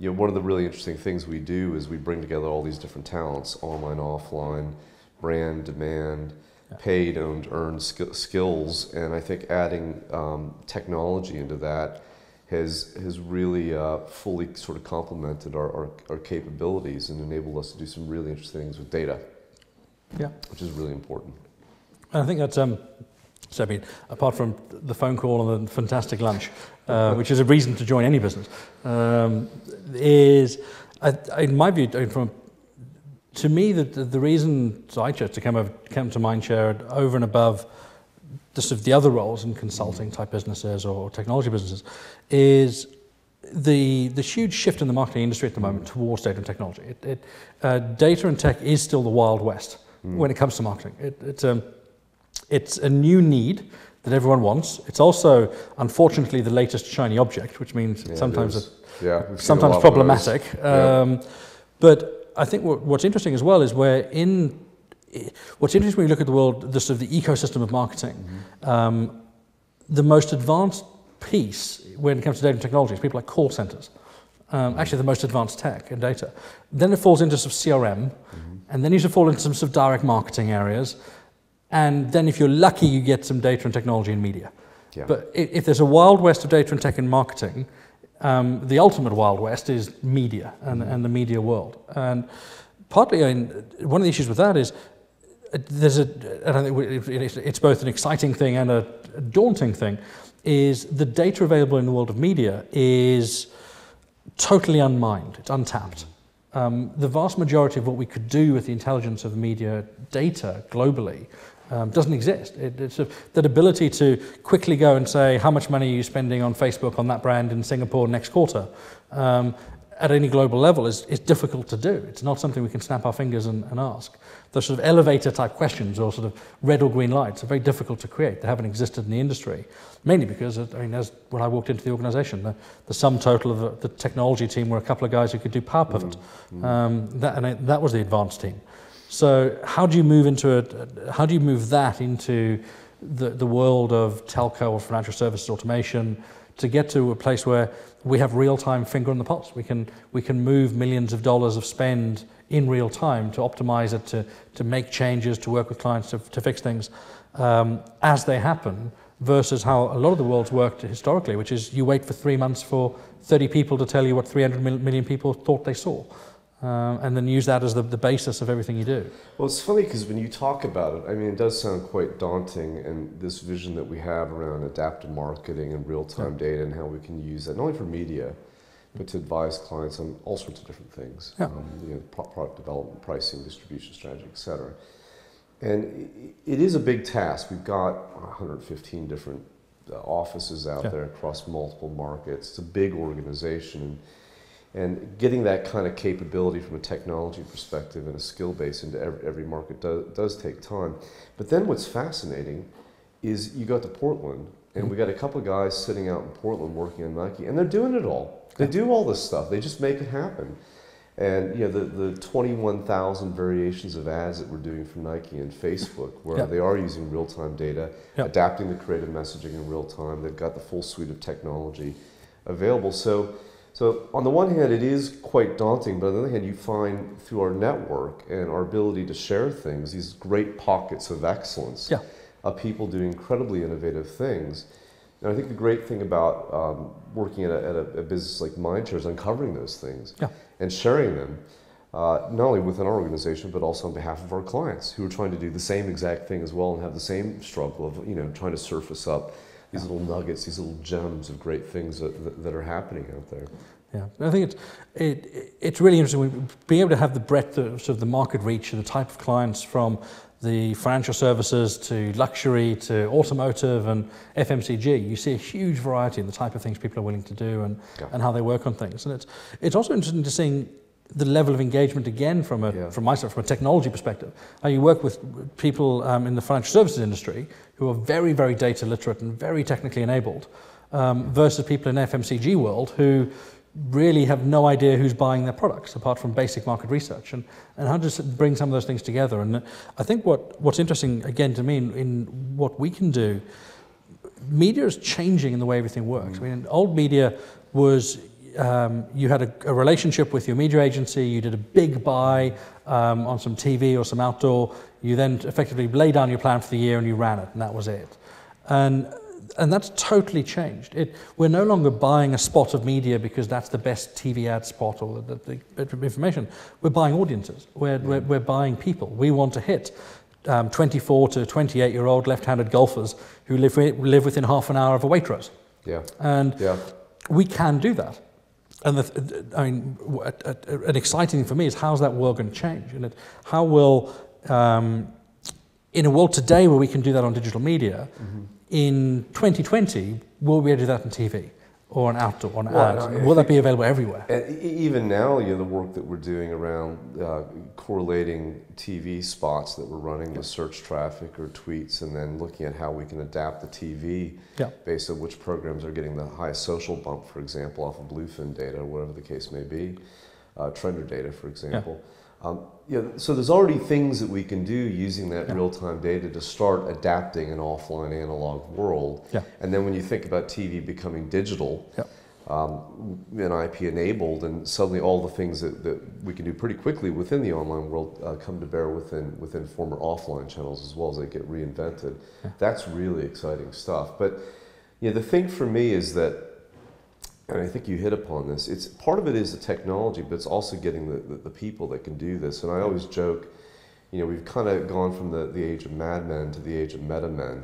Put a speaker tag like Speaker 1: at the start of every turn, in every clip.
Speaker 1: one of the really interesting things we do is we bring together all these different talents, online, offline, brand, demand, paid, owned, earned skills, and I think adding technology into that has really fully sort of complemented our capabilities and enabled us to do some really interesting things with data, which is really important.
Speaker 2: And I think that's, so I mean, apart from the phone call and the fantastic lunch, which is a reason to join any business, is, in my view, to me, the reason I chose to come to Mindshare over and above the other roles in consulting type businesses or technology businesses is the huge shift in the marketing industry at the moment towards data and technology. Data and tech is still the Wild West when it comes to marketing. It's a new need that everyone wants. It's also, unfortunately, the latest shiny object, which means sometimes sometimes problematic. But I think what's interesting as well is what's interesting when you look at the world, the sort of the ecosystem of marketing, the most advanced piece when it comes to data and technology is people like call centers. Actually, the most advanced tech and data. Then it falls into some CRM, and then you fall into some sort of direct marketing areas. And then if you're lucky, you get some data and technology and media. Yeah. But if there's a Wild West of data and tech and marketing, the ultimate Wild West is media and the media world. And partly, I mean, one of the issues with that is and I think it's both an exciting thing and a daunting thing, is the data available in the world of media is totally unmined, it's untapped. The vast majority of what we could do with the intelligence of media data globally doesn't exist. It's that ability to quickly go and say, how much money are you spending on Facebook on that brand in Singapore next quarter? At any global level is difficult to do. It's not something we can snap our fingers and ask. Those sort of elevator type questions or sort of red or green lights are very difficult to create. They haven't existed in the industry, mainly because, I mean, when I walked into the organization, the sum total of the technology team were a couple of guys who could do Power Pivot. That was the advanced team. So how do you move that into the world of telco or financial services automation to get to a place where we have real-time finger on the pulse? We can move millions of dollars of spend in real time to optimize it, to make changes, to work with clients to fix things as they happen, versus how a lot of the world's worked historically, which is you wait for 3 months for 30 people to tell you what 300 million people thought they saw. And then use that as the basis of everything you do.
Speaker 1: Well, it's funny because when you talk about it, I mean, it does sound quite daunting, and this vision that we have around adaptive marketing and real-time data and how we can use that, not only for media, but to advise clients on all sorts of different things, product development, pricing, distribution strategy, et cetera. And it is a big task. We've got 115 different offices out there across multiple markets. It's a big organization. And getting that kind of capability from a technology perspective and a skill base into every market does take time. But then what's fascinating is you go to Portland, and we got a couple of guys sitting out in Portland working on Nike, and they're doing it all. They do all this stuff. They just make it happen. And the 21,000 variations of ads that we're doing for Nike and Facebook, where they are using real-time data, adapting the creative messaging in real time. They've got the full suite of technology available. So on the one hand, it is quite daunting, but on the other hand, you find through our network and our ability to share things, these great pockets of excellence of people doing incredibly innovative things. And I think the great thing about working at a business like Mindshare is uncovering those things and sharing them, not only within our organization, but also on behalf of our clients who are trying to do the same exact thing as well and have the same struggle of trying to surface up these little nuggets, these little gems of great things that are happening out there.
Speaker 2: Yeah, I think it's really interesting being able to have the breadth of sort of the market reach and the type of clients from the financial services to luxury to automotive and FMCG. You see a huge variety in the type of things people are willing to do and how they work on things. And it's also interesting to see the level of engagement again from myself, from a technology perspective. You work with people in the financial services industry who are very, very data literate and very technically enabled versus people in FMCG world who really have no idea who's buying their products apart from basic market research, and how to bring some of those things together. And I think what's interesting again to me in what we can do, media is changing in the way everything works. I mean, old media was you had a relationship with your media agency, you did a big buy on some TV or some outdoor, you then effectively laid down your plan for the year and you ran it, and that was it. And that's totally changed. We're no longer buying a spot of media because that's the best TV ad spot or the bit of information. We're buying audiences. We're buying people. We want to hit 24 to 28-year-old left-handed golfers who live within half an hour of a Waitrose.
Speaker 1: Yeah.
Speaker 2: And we can do that. And an exciting thing for me is how's that world going to change? And how will, in a world today where we can do that on digital media, in 2020, will we be able to do that on TV or on outdoor, on ads? Will that be available everywhere?
Speaker 1: Even now, the work that we're doing around correlating TV spots that we're running with search traffic or tweets, and then looking at how we can adapt the TV based on which programs are getting the highest social bump, for example, off of Bluefin data or whatever the case may be, Trender data, for example. So there's already things that we can do using that real-time data to start adapting an offline analog world. And then when you think about TV becoming digital and IP enabled, and suddenly all the things that we can do pretty quickly within the online world come to bear within former offline channels as well as they get reinvented. That's really exciting stuff. But the thing for me is that, and I think you hit upon this, it's part of it is the technology, but it's also getting the people that can do this. And I always joke, we've kind of gone from the age of madmen to the age of meta men.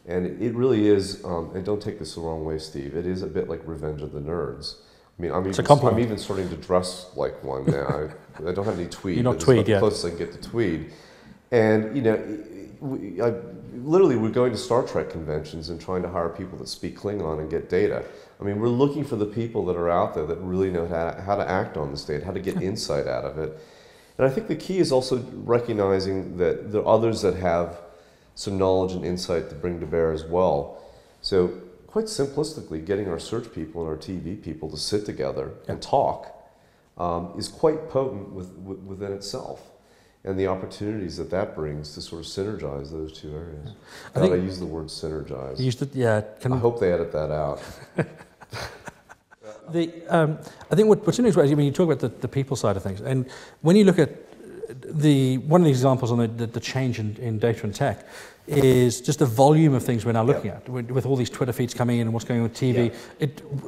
Speaker 1: And it really is, and don't take this the wrong way, Steve, it is a bit like Revenge of the Nerds. I'm even starting to dress like one now. I don't have any tweed.
Speaker 2: You're not tweed yet.
Speaker 1: The closest I can get to tweed. And, literally we're going to Star Trek conventions and trying to hire people that speak Klingon and get data. We're looking for the people that are out there that really know how to act on this data, how to get insight out of it. And I think the key is also recognizing that there are others that have some knowledge and insight to bring to bear as well. So quite simplistically, getting our search people and our TV people to sit together and talk is quite potent within itself. And the opportunities that brings to sort of synergize those two areas. I use the word synergize. I hope they edit that out.
Speaker 2: I think what's interesting is when you talk about the people side of things, and when you look at one of the examples on the change in data and tech is just the volume of things we're now looking at with all these Twitter feeds coming in and what's going on with TV.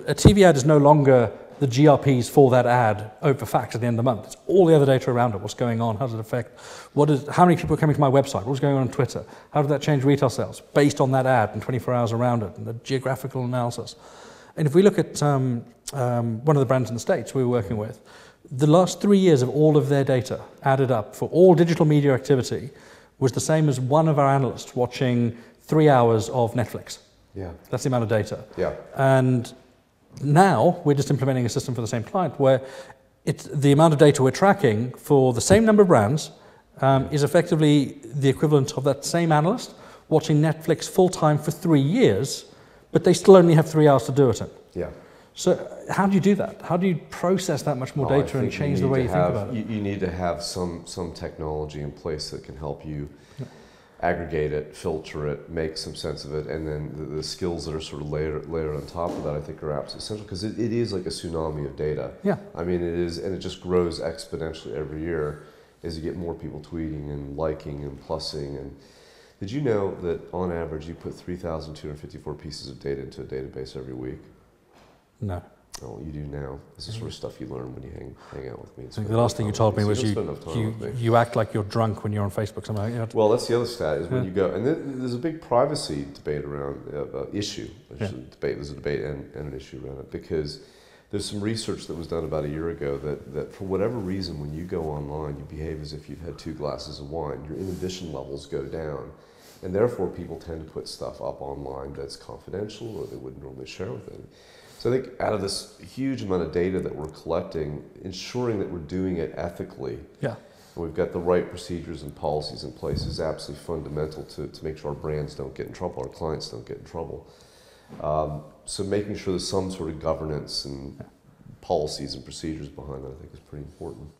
Speaker 2: A TV ad is no longer the GRPs for that ad over facts at the end of the month. It's all the other data around it. What's going on? How does it affect? How many people are coming to my website? What's going on Twitter? How did that change retail sales based on that ad and 24 hours around it and the geographical analysis? And if we look at one of the brands in the States we were working with, the last 3 years of all of their data added up for all digital media activity was the same as one of our analysts watching 3 hours of Netflix. That's the amount of data. And now we're just implementing a system for the same client where the amount of data we're tracking for the same number of brands is effectively the equivalent of that same analyst watching Netflix full-time for 3 years, but they still only have 3 hours to do it in. So how do you do that? How do you process that much more data and change the way you think about it?
Speaker 1: You need to have some technology in place that can help you aggregate it, filter it, make some sense of it, and then the skills that are sort of layered on top of that, I think, are absolutely essential because it is like a tsunami of data. It is, and it just grows exponentially every year as you get more people tweeting and liking and plussing. And did you know that on average you put 3,254 pieces of data into a database every week?
Speaker 2: No.
Speaker 1: Oh, you do now. This is the sort of stuff you learn when you hang out with me.
Speaker 2: I think the last thing you told me was you act like you're drunk when you're on Facebook. Something like that.
Speaker 1: Well, that's the other stat is when you go, and there's a big privacy debate around issue. There's a debate and an issue around it because there's some research that was done about a year ago that for whatever reason, when you go online, you behave as if you've had 2 glasses of wine. Your inhibition levels go down, and therefore people tend to put stuff up online that's confidential or they wouldn't normally share with it. So I think out of this huge amount of data that we're collecting, ensuring that we're doing it ethically, and we've got the right procedures and policies in place is absolutely fundamental to make sure our brands don't get in trouble, our clients don't get in trouble. So making sure there's some sort of governance and policies and procedures behind that, I think, is pretty important.